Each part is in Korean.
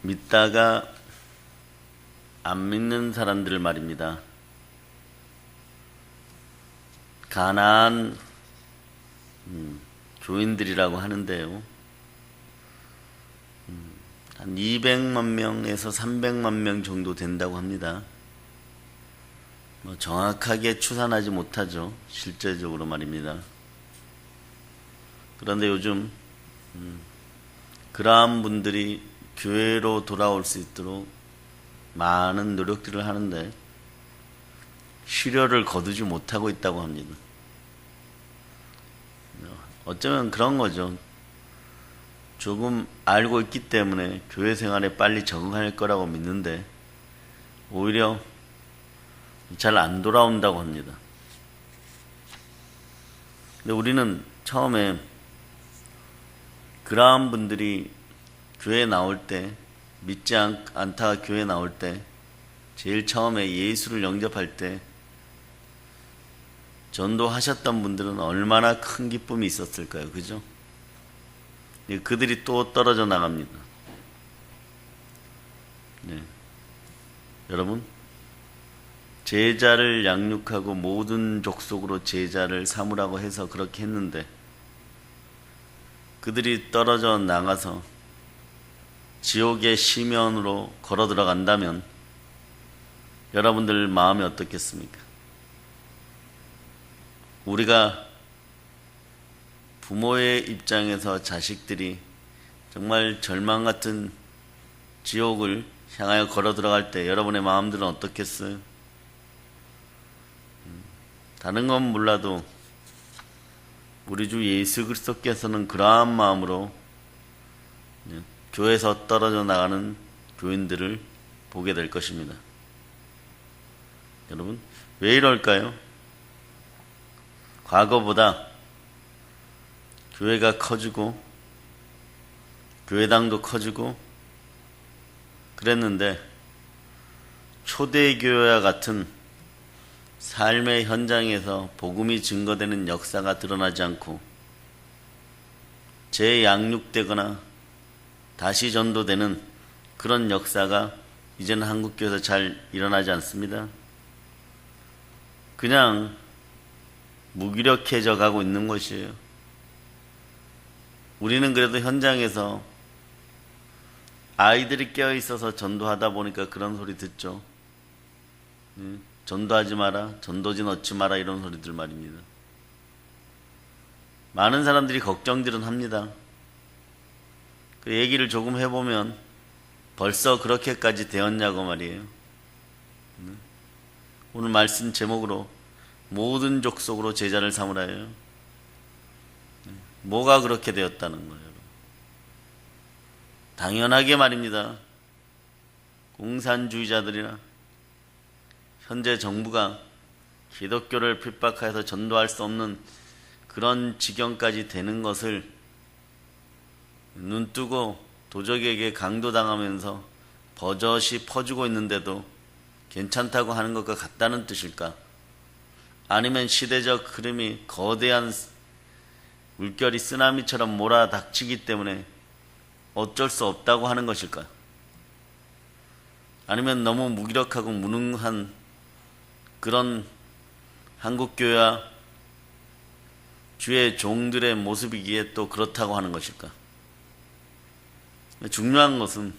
믿다가 안 믿는 사람들 말입니다. 가나안 교인들이라고 하는데요. 한 200만 명에서 300만 명 정도 된다고 합니다. 정확하게 추산하지 못하죠. 실제적으로 말입니다. 그런데 요즘 그러한 분들이 교회로 돌아올 수 있도록 많은 노력들을 하는데 시료를 거두지 못하고 있다고 합니다. 어쩌면 그런 거죠. 조금 알고 있기 때문에 교회 생활에 빨리 적응할 거라고 믿는데 오히려 잘 안 돌아온다고 합니다. 근데 우리는 처음에 그러한 분들이 교회에 나올 때, 믿지 않다가 교회에 나올 때, 제일 처음에 예수를 영접할 때 전도하셨던 분들은 얼마나 큰 기쁨이 있었을까요? 그죠? 그들이 또 떨어져 나갑니다. 네. 여러분, 제자를 양육하고 모든 족속으로 제자를 삼으라고 해서 그렇게 했는데 그들이 떨어져 나가서 지옥의 심연으로 걸어 들어간다면 여러분들 마음이 어떻겠습니까? 우리가 부모의 입장에서 자식들이 정말 절망 같은 지옥을 향하여 걸어 들어갈 때 여러분의 마음들은 어떻겠어요? 다른 건 몰라도 우리 주 예수 그리스도께서는 그러한 마음으로 교회에서 떨어져 나가는 교인들을 보게 될 것입니다. 여러분, 왜 이럴까요? 과거보다 교회가 커지고 교회당도 커지고 그랬는데 초대교회와 같은 삶의 현장에서 복음이 증거되는 역사가 드러나지 않고 재양육되거나 다시 전도되는 그런 역사가 이제는 한국교회에서 잘 일어나지 않습니다. 그냥 무기력해져 가고 있는 것이에요. 우리는 그래도 현장에서 아이들이 깨어있어서 전도하다 보니까 그런 소리 듣죠. 전도하지 마라, 전도지 넣지 마라 이런 소리들 말입니다. 많은 사람들이 걱정들은 합니다. 그 얘기를 조금 해보면 벌써 그렇게까지 되었냐고 말이에요. 오늘 말씀 제목으로 모든 족속으로 제자를 삼으라예요. 뭐가 그렇게 되었다는 거예요? 당연하게 말입니다. 공산주의자들이나 현재 정부가 기독교를 핍박하여서 전도할 수 없는 그런 지경까지 되는 것을 눈뜨고 도적에게 강도당하면서 버젓이 퍼주고 있는데도 괜찮다고 하는 것과 같다는 뜻일까? 아니면 시대적 흐름이 거대한 물결이 쓰나미처럼 몰아닥치기 때문에 어쩔 수 없다고 하는 것일까? 아니면 너무 무기력하고 무능한 그런 한국교회와 주의 종들의 모습이기에 또 그렇다고 하는 것일까? 중요한 것은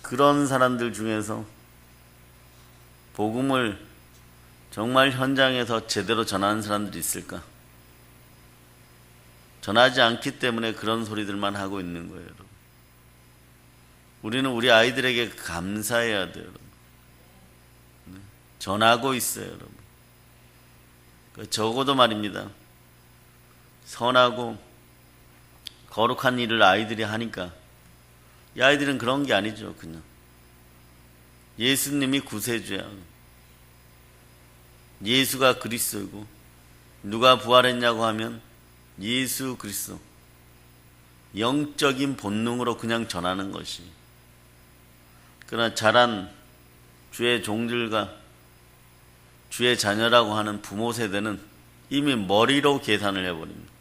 그런 사람들 중에서 복음을 정말 현장에서 제대로 전하는 사람들이 있을까? 전하지 않기 때문에 그런 소리들만 하고 있는 거예요, 여러분. 우리는 우리 아이들에게 감사해야 돼요, 여러분. 전하고 있어요, 여러분. 적어도 말입니다. 선하고 거룩한 일을 아이들이 하니까 이 아이들은 그런 게 아니죠, 그냥. 예수님이 구세주야. 예수가 그리스도이고 누가 부활했냐고 하면 예수 그리스도. 영적인 본능으로 그냥 전하는 것이. 그러나 자란 주의 종들과 주의 자녀라고 하는 부모 세대는 이미 머리로 계산을 해버립니다.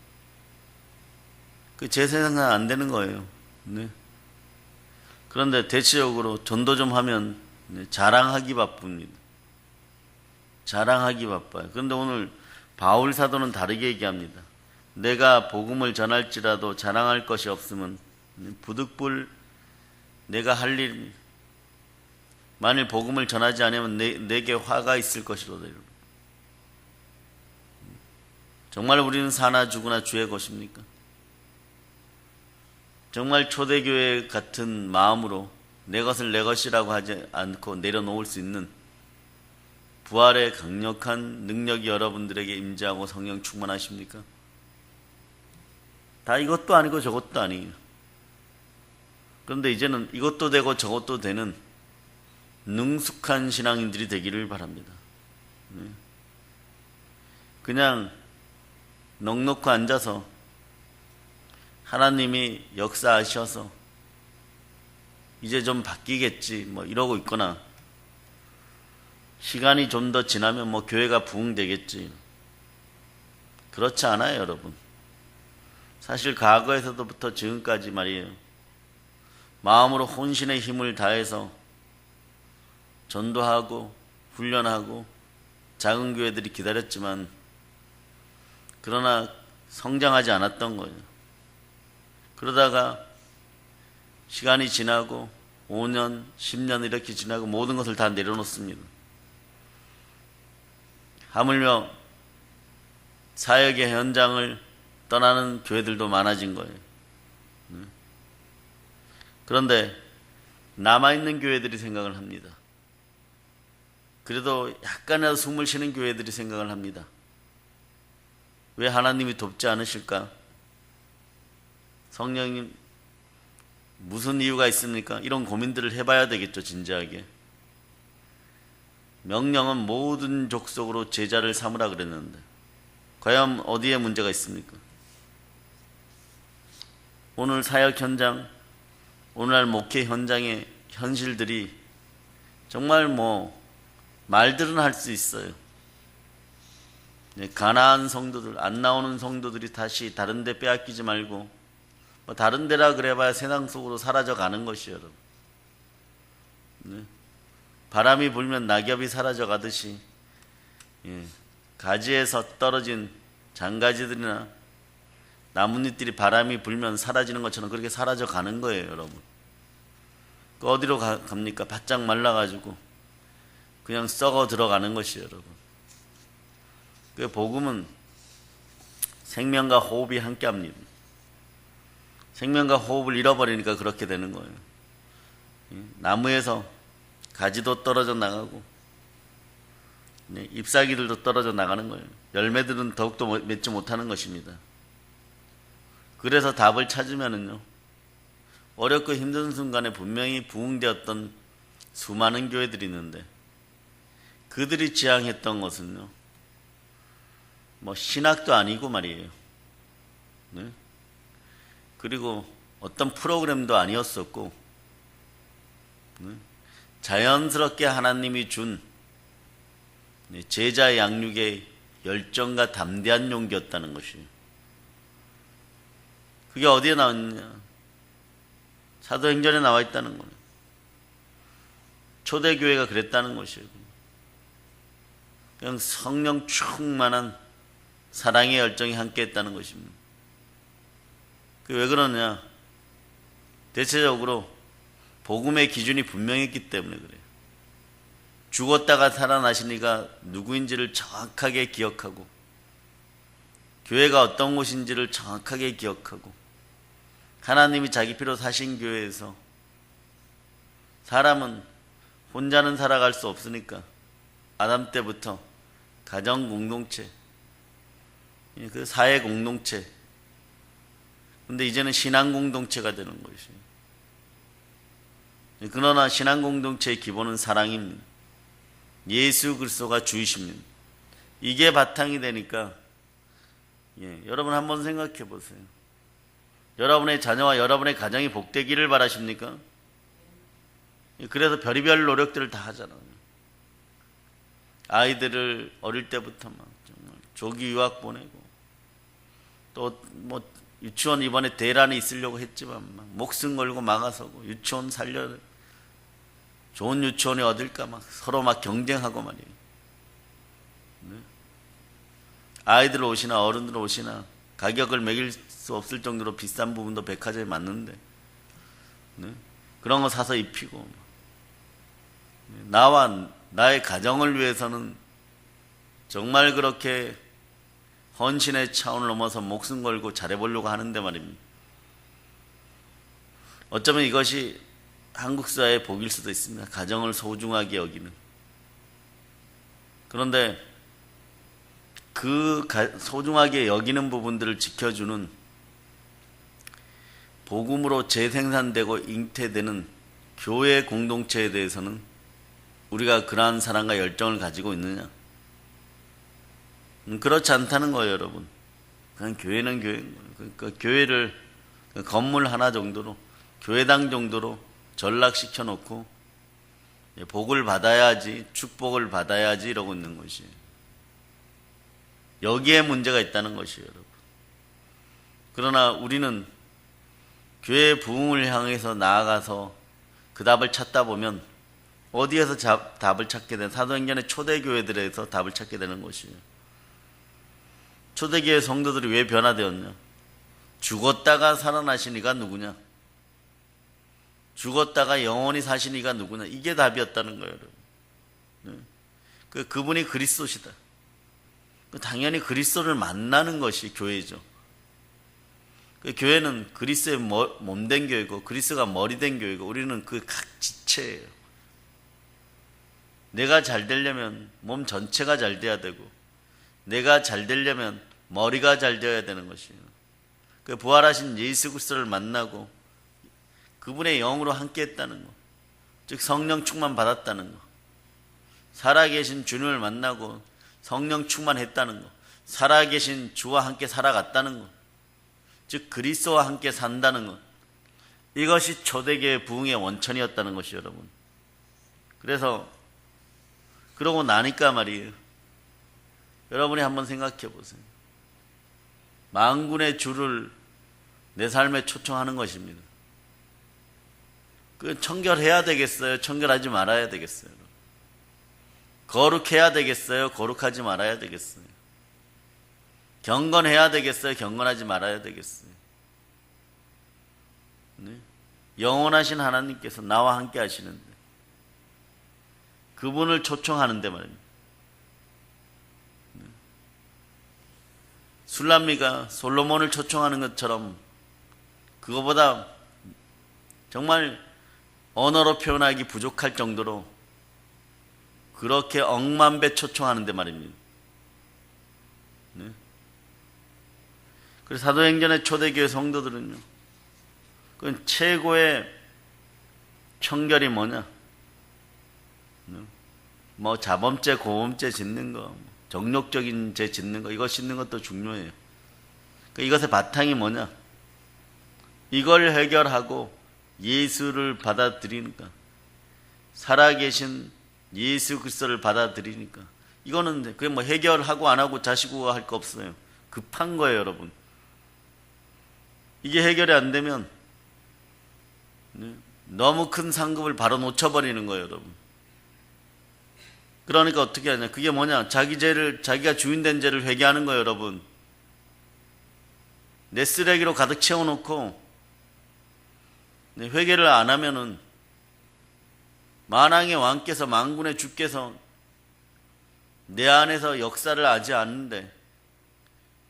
그 제 생각은 안 되는 거예요. 네. 그런데 대체적으로 전도 좀 하면 자랑하기 바쁩니다. 자랑하기 바빠요. 그런데 오늘 바울 사도는 다르게 얘기합니다. 내가 복음을 전할지라도 자랑할 것이 없으면 부득불 내가 할 일, 만일 복음을 전하지 않으면 내게 화가 있을 것이로다. 정말 우리는 사나 죽으나 주의 것입니까? 정말 초대교회 같은 마음으로 내 것을 내 것이라고 하지 않고 내려놓을 수 있는 부활의 강력한 능력이 여러분들에게 임재하고 성령 충만하십니까? 다 이것도 아니고 저것도 아니에요. 그런데 이제는 이것도 되고 저것도 되는 능숙한 신앙인들이 되기를 바랍니다. 그냥 넉넉히 앉아서 하나님이 역사하셔서 이제 좀 바뀌겠지 뭐 이러고 있거나, 시간이 좀 더 지나면 뭐 교회가 부흥되겠지, 그렇지 않아요. 여러분, 사실 과거에서부터 지금까지 말이에요, 마음으로 혼신의 힘을 다해서 전도하고 훈련하고 작은 교회들이 기다렸지만 그러나 성장하지 않았던 거예요. 그러다가 시간이 지나고 5년, 10년 이렇게 지나고 모든 것을 다 내려놓습니다. 하물며 사역의 현장을 떠나는 교회들도 많아진 거예요. 그런데 남아있는 교회들이 생각을 합니다. 그래도 약간이라도 숨을 쉬는 교회들이 생각을 합니다. 왜 하나님이 돕지 않으실까? 성령님 무슨 이유가 있습니까? 이런 고민들을 해봐야 되겠죠. 진지하게. 명령은 모든 족속으로 제자를 삼으라 그랬는데 과연 어디에 문제가 있습니까? 오늘 사역 현장, 오늘날 목회 현장의 현실들이 정말 말들은 할 수 있어요. 가나안 성도들, 안 나오는 성도들이 다시 다른 데 빼앗기지 말고, 다른 데라 그래봐야 세상 속으로 사라져 가는 것이에요, 여러분. 바람이 불면 낙엽이 사라져 가듯이, 가지에서 떨어진 장가지들이나 나뭇잎들이 바람이 불면 사라지는 것처럼 그렇게 사라져 가는 거예요, 여러분. 어디로 갑니까? 바짝 말라가지고 그냥 썩어 들어가는 것이에요, 여러분. 그 복음은 생명과 호흡이 함께 합니다. 생명과 호흡을 잃어버리니까 그렇게 되는 거예요. 나무에서 가지도 떨어져 나가고 잎사귀들도 떨어져 나가는 거예요. 열매들은 더욱더 맺지 못하는 것입니다. 그래서 답을 찾으면은요, 어렵고 힘든 순간에 분명히 부흥되었던 수많은 교회들이 있는데 그들이 지향했던 것은요, 신학도 아니고 말이에요. 네? 그리고 어떤 프로그램도 아니었었고, 네? 자연스럽게 하나님이 준 제자 양육의 열정과 담대한 용기였다는 것이에요. 그게 어디에 나왔느냐? 사도행전에 나와 있다는 거예요. 초대교회가 그랬다는 것이에요. 그냥 성령 충만한 사랑의 열정이 함께 했다는 것입니다. 왜 그러냐? 대체적으로 복음의 기준이 분명했기 때문에 그래요. 죽었다가 살아나시니까 누구인지를 정확하게 기억하고, 교회가 어떤 곳인지를 정확하게 기억하고, 하나님이 자기 피로 사신 교회에서 사람은 혼자는 살아갈 수 없으니까 아담 때부터 가정 공동체, 그 사회 공동체, 근데 이제는 신앙 공동체가 되는 것이에요. 그러나 신앙 공동체의 기본은 사랑입니다. 예수 그리스도가 주이십니다. 이게 바탕이 되니까, 여러분 한번 생각해 보세요. 여러분의 자녀와 여러분의 가정이 복되기를 바라십니까? 그래서 별의별 노력들을 다 하잖아요. 아이들을 어릴 때부터 막 정말 조기 유학 보내고, 또 유치원 이번에 대란이 있으려고 했지만 막 목숨 걸고 막아서고 유치원 살려 좋은 유치원이 어딜까 막 서로 막 경쟁하고 말이에요. 네? 아이들 옷이나 어른들 옷이나 가격을 매길 수 없을 정도로 비싼 부분도 백화점에 맞는데 네? 그런 거 사서 입히고 나와 나의 가정을 위해서는 정말 그렇게 헌신의 차원을 넘어서 목숨 걸고 잘해보려고 하는데 말입니다. 어쩌면 이것이 한국 사회의 복일 수도 있습니다. 가정을 소중하게 여기는. 그런데 그 소중하게 여기는 부분들을 지켜주는 복음으로 재생산되고 잉태되는 교회 공동체에 대해서는 우리가 그러한 사랑과 열정을 가지고 있느냐? 그렇지 않다는 거예요, 여러분. 그냥 교회는 교회인 거예요. 그러니까 교회를 건물 하나 정도로, 교회당 정도로 전락시켜 놓고 복을 받아야지, 축복을 받아야지 이러고 있는 것이에요. 여기에 문제가 있다는 것이에요, 여러분. 그러나 우리는 교회의 부흥을 향해서 나아가서 그 답을 찾다 보면 어디에서 답을 찾게 되는, 사도행전의 초대교회들에서 답을 찾게 되는 것이에요. 초대교회 성도들이 왜 변화되었냐? 죽었다가 살아나신 이가 누구냐? 죽었다가 영원히 사신 이가 누구냐? 이게 답이었다는 거예요, 여러분. 그분이 그리스도시다. 당연히 그리스도를 만나는 것이 교회죠. 교회는 그리스도의 몸된 교회고 그리스도가 머리 된 교회고 우리는 그 각 지체예요. 내가 잘 되려면 몸 전체가 잘 돼야 되고 내가 잘 되려면 머리가 잘 되어야 되는 것이에요. 그 부활하신 예수 그리스도를 만나고 그분의 영으로 함께 했다는 것, 즉 성령 충만 받았다는 것, 살아계신 주님을 만나고 성령 충만했다는 것, 살아계신 주와 함께 살아갔다는 것, 즉 그리스도와 함께 산다는 것, 이것이 초대교회 부흥의 원천이었다는 것이 여러분. 그래서 그러고 나니까 말이에요. 여러분이 한번 생각해 보세요. 만군의 주를 내 삶에 초청하는 것입니다. 그 청결해야 되겠어요? 청결하지 말아야 되겠어요? 거룩해야 되겠어요? 거룩하지 말아야 되겠어요? 경건해야 되겠어요? 경건하지 말아야 되겠어요? 네? 영원하신 하나님께서 나와 함께 하시는데 그분을 초청하는데 말입니다. 술람미가 솔로몬을 초청하는 것처럼 그거보다 정말 언어로 표현하기 부족할 정도로 그렇게 억만 배 초청하는데 말입니다. 네? 그래서 사도행전의 초대교회 성도들은요, 그 최고의 청결이 뭐냐? 뭐 자범죄, 고범죄 짓는 거, 정욕적인 죄 짓는 거, 이거 짓는 것도 중요해요. 그러니까 이것의 바탕이 뭐냐? 이걸 해결하고 예수를 받아들이니까, 살아계신 예수 그리스도를 받아들이니까, 이거는 그게 뭐 해결하고 안 하고 자시고 할 거 없어요. 급한 거예요, 여러분. 이게 해결이 안 되면 너무 큰 상급을 바로 놓쳐버리는 거예요, 여러분. 그러니까 어떻게 하냐? 그게 뭐냐? 자기 죄를, 자기가 주인된 죄를 회개하는 거예요, 여러분. 내 쓰레기로 가득 채워놓고 회개를 안 하면은 만왕의 왕께서, 만군의 주께서 내 안에서 역사를 하지 않는데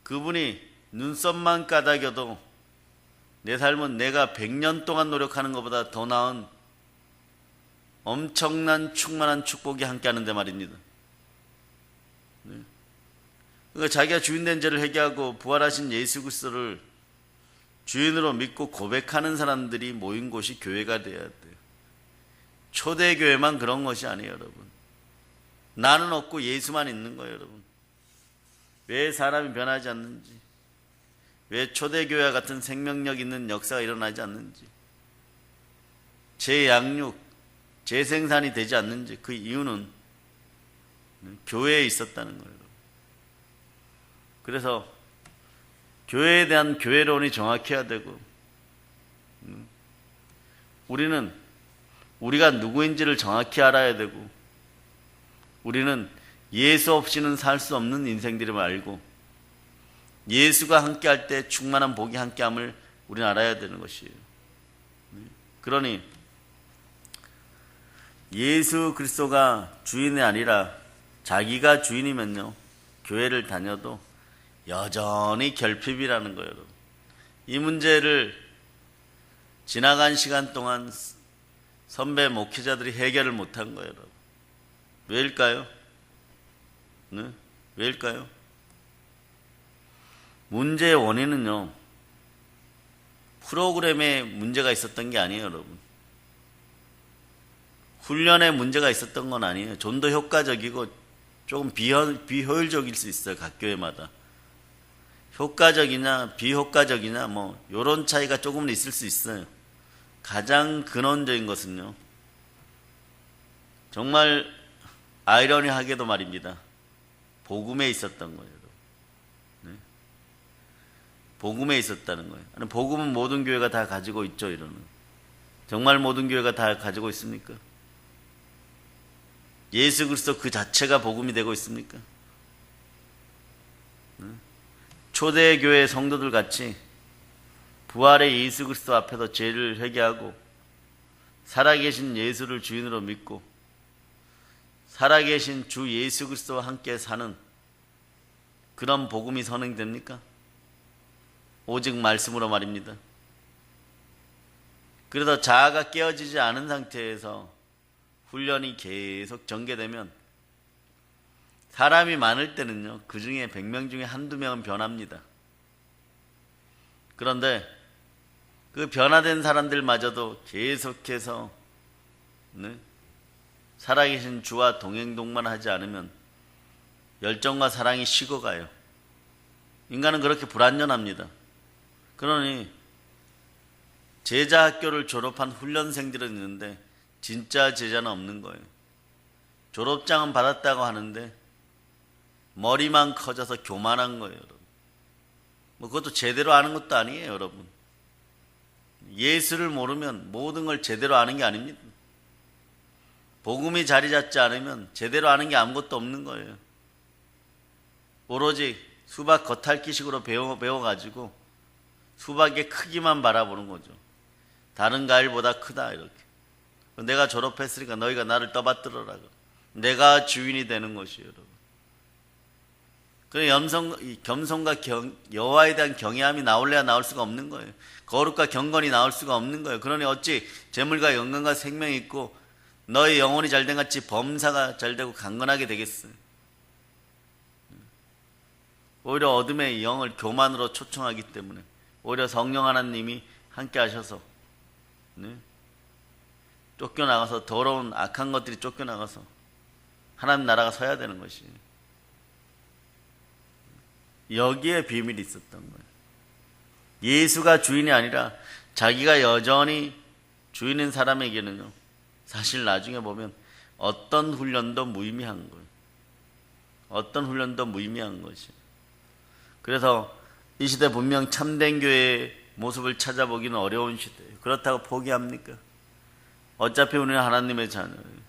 그분이 눈썹만 까닥여도 내 삶은 내가 100년 동안 노력하는 것보다 더 나은 엄청난 충만한 축복이 함께 하는데 말입니다. 그러니까 자기가 주인된 죄를 회개하고 부활하신 예수 그리스도를 주인으로 믿고 고백하는 사람들이 모인 곳이 교회가 되어야 돼요. 초대교회만 그런 것이 아니에요, 여러분. 나는 없고 예수만 있는 거예요, 여러분. 왜 사람이 변하지 않는지, 왜 초대교회와 같은 생명력 있는 역사가 일어나지 않는지, 재양육, 재생산이 되지 않는지, 그 이유는 교회에 있었다는 거예요. 그래서 교회에 대한 교회론이 정확해야 되고, 우리는 우리가 누구인지를 정확히 알아야 되고, 우리는 예수 없이는 살 수 없는 인생들임을 알고, 예수가 함께할 때 충만한 복이 함께함을 우리는 알아야 되는 것이에요. 그러니 예수 그리스도가 주인이 아니라 자기가 주인이면요, 교회를 다녀도 여전히 결핍이라는 거예요. 이 문제를 지나간 시간 동안 선배 목회자들이 해결을 못한 거예요. 왜일까요? 네? 왜일까요? 문제의 원인은요, 프로그램에 문제가 있었던 게 아니에요, 여러분. 훈련에 문제가 있었던 건 아니에요. 좀 더 효과적이고 조금 비효율적일 수 있어요, 각 교회마다. 효과적이냐 비효과적이냐 뭐 요런 차이가 조금은 있을 수 있어요. 가장 근원적인 것은요, 정말 아이러니하게도 말입니다, 복음에 있었던 거예요. 네? 복음에 있었다는 거예요. 아니, 복음은 모든 교회가 다 가지고 있죠, 이러는. 정말 모든 교회가 다 가지고 있습니까? 예수 그리스도 그 자체가 복음이 되고 있습니까? 초대교회 성도들 같이 부활의 예수 그리스도 앞에서 죄를 회개하고 살아계신 예수를 주인으로 믿고 살아계신 주 예수 그리스도와 함께 사는 그런 복음이 선행됩니까? 오직 말씀으로 말입니다. 그래서 자아가 깨어지지 않은 상태에서 훈련이 계속 전개되면 사람이 많을 때는요, 그 중에 100명 중에 한두 명은 변합니다. 그런데 그 변화된 사람들마저도 계속해서 살아계신 주와 동행동반하지 않으면 열정과 사랑이 식어가요. 인간은 그렇게 불완전합니다. 그러니 제자 학교를 졸업한 훈련생들은 있는데 진짜 제자는 없는 거예요. 졸업장은 받았다고 하는데 머리만 커져서 교만한 거예요, 여러분. 뭐 그것도 제대로 아는 것도 아니에요, 여러분. 예수를 모르면 모든 걸 제대로 아는 게 아닙니다. 복음이 자리 잡지 않으면 제대로 아는 게 아무것도 없는 거예요. 오로지 수박 겉핥기식으로 배워가지고 수박의 크기만 바라보는 거죠. 다른 과일보다 크다, 이렇게. 내가 졸업했으니까 너희가 나를 떠받들어라. 내가 주인이 되는 것이에요, 여러분. 그래, 겸손과 여호와에 대한 경외함이 나올래야 나올 수가 없는 거예요. 거룩과 경건이 나올 수가 없는 거예요. 그러니 어찌 재물과 영광과 생명이 있고 너의 영혼이 잘된 같이 범사가 잘되고 강건하게 되겠어요. 오히려 어둠의 영을 교만으로 초청하기 때문에 오히려 성령 하나님이 함께 하셔서 쫓겨나가서 더러운 악한 것들이 쫓겨나가서 하나님 나라가 서야 되는 것이에요. 여기에 비밀이 있었던 거예요. 예수가 주인이 아니라 자기가 여전히 주인인 사람에게는요, 사실 나중에 보면 어떤 훈련도 무의미한 거예요. 어떤 훈련도 무의미한 것이에요. 그래서 이 시대 분명 참된 교회의 모습을 찾아보기는 어려운 시대예요. 그렇다고 포기합니까? 어차피 우리는 하나님의 자녀예요.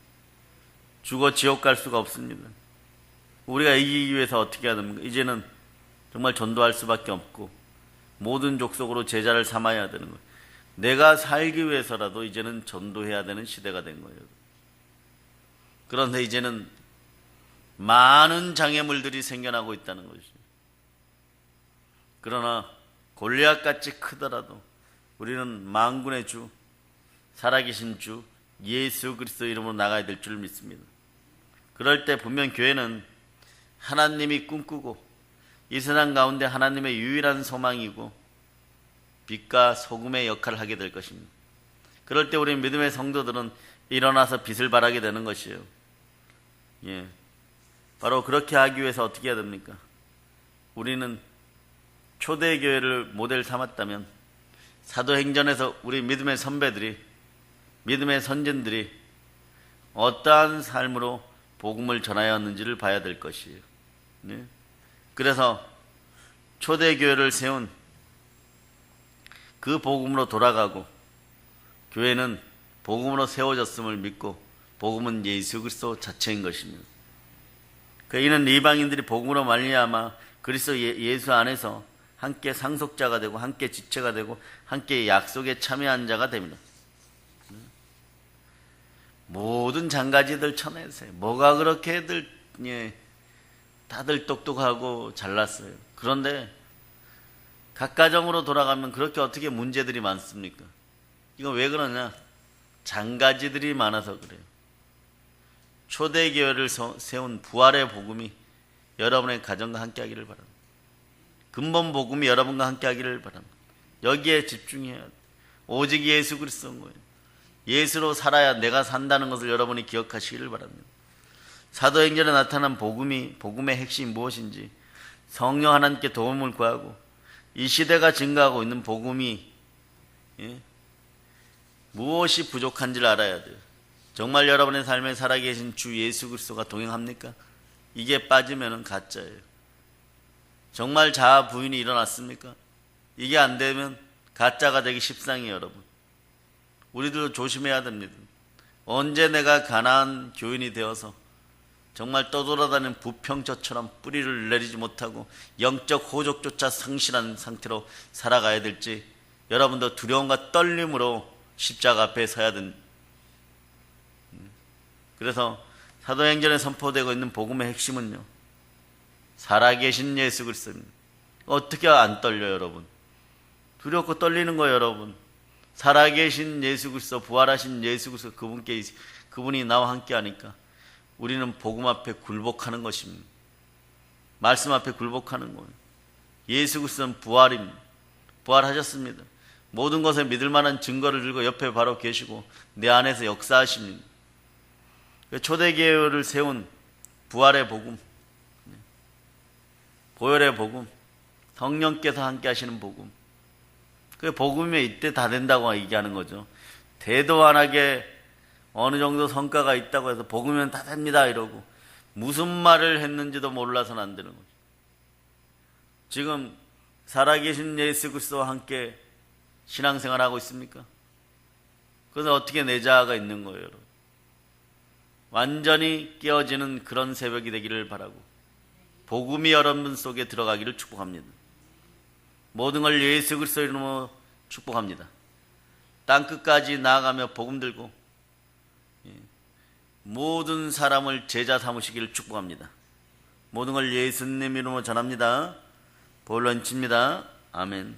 죽어 지옥 갈 수가 없습니다. 우리가 이기기 위해서 어떻게 해야 됩니까? 이제는 정말 전도할 수밖에 없고 모든 족속으로 제자를 삼아야 되는 거예요. 내가 살기 위해서라도 이제는 전도해야 되는 시대가 된 거예요. 그런데 이제는 많은 장애물들이 생겨나고 있다는 것이죠. 그러나 골리앗같이 크더라도 우리는 만군의 주, 살아계신 주 예수 그리스도 이름으로 나가야 될 줄 믿습니다. 그럴 때 분명 교회는 하나님이 꿈꾸고 이 세상 가운데 하나님의 유일한 소망이고 빛과 소금의 역할을 하게 될 것입니다. 그럴 때 우리 믿음의 성도들은 일어나서 빛을 발하게 되는 것이에요. 바로 그렇게 하기 위해서 어떻게 해야 됩니까? 우리는 초대교회를 모델 삼았다면 사도행전에서 우리 믿음의 선배들이, 믿음의 선진들이 어떠한 삶으로 복음을 전하였는지를 봐야 될 것이에요. 그래서 초대교회를 세운 그 복음으로 돌아가고, 교회는 복음으로 세워졌음을 믿고 복음은 예수 그리스도 자체인 것입니다. 이는 이방인들이 복음으로 말미암아 그리스도 예수 안에서 함께 상속자가 되고 함께 지체가 되고 함께 약속에 참여한 자가 됩니다. 모든 장가지들 쳐내세요. 뭐가 그렇게들 다들 똑똑하고 잘났어요. 그런데 각 가정으로 돌아가면 그렇게 어떻게 문제들이 많습니까? 이건 왜 그러냐? 장가지들이 많아서 그래요. 초대교회를 세운 부활의 복음이 여러분의 가정과 함께하기를 바랍니다. 근본 복음이 여러분과 함께하기를 바랍니다. 여기에 집중해야 돼요. 오직 예수 그리스도인 거예요. 예수로 살아야 내가 산다는 것을 여러분이 기억하시기를 바랍니다. 사도행전에 나타난 복음의 핵심이 무엇인지, 성령 하나님께 도움을 구하고 이 시대가 증가하고 있는 복음이 무엇이 부족한지를 알아야 돼요. 정말 여러분의 삶에 살아계신 주 예수 그리스도가 동행합니까? 이게 빠지면 가짜예요. 정말 자아 부인이 일어났습니까? 이게 안 되면 가짜가 되기 십상이에요, 여러분. 우리도 조심해야 됩니다. 언제 내가 가난한 교인이 되어서 정말 떠돌아다니는 부평저처럼 뿌리를 내리지 못하고 영적 호족조차 상실한 상태로 살아가야 될지, 여러분도 두려움과 떨림으로 십자가 앞에 서야 됩니다. 그래서 사도행전에 선포되고 있는 복음의 핵심은요, 살아계신 예수 그리스도입니다. 어떻게 안 떨려요, 여러분? 두렵고 떨리는 거예요, 여러분. 살아계신 예수 그리스도, 부활하신 예수 그리스도, 그분이 나와 함께 하니까 우리는 복음 앞에 굴복하는 것입니다. 말씀 앞에 굴복하는 거예요. 예수 그리스도는 부활입니다. 부활하셨습니다. 모든 것에 믿을 만한 증거를 들고 옆에 바로 계시고 내 안에서 역사하십니다. 초대교회를 세운 부활의 복음, 보혈의 복음, 성령께서 함께 하시는 복음, 그 복음이 이때 다 된다고 얘기하는 거죠. 대도 안 하게 어느 정도 성과가 있다고 해서 복음이면 다 됩니다 이러고 무슨 말을 했는지도 몰라서는 안 되는 거죠. 지금 살아계신 예수 그리스도와 함께 신앙생활하고 있습니까? 그래서 어떻게 내 자아가 있는 거예요, 여러분? 완전히 깨어지는 그런 새벽이 되기를 바라고 복음이 여러분 속에 들어가기를 축복합니다. 모든 걸 예수 그리스도 이름으로 축복합니다. 땅끝까지 나아가며 복음 들고 모든 사람을 제자 삼으시기를 축복합니다. 모든 걸 예수님 이름으로 전합니다. 볼런치입니다. 아멘.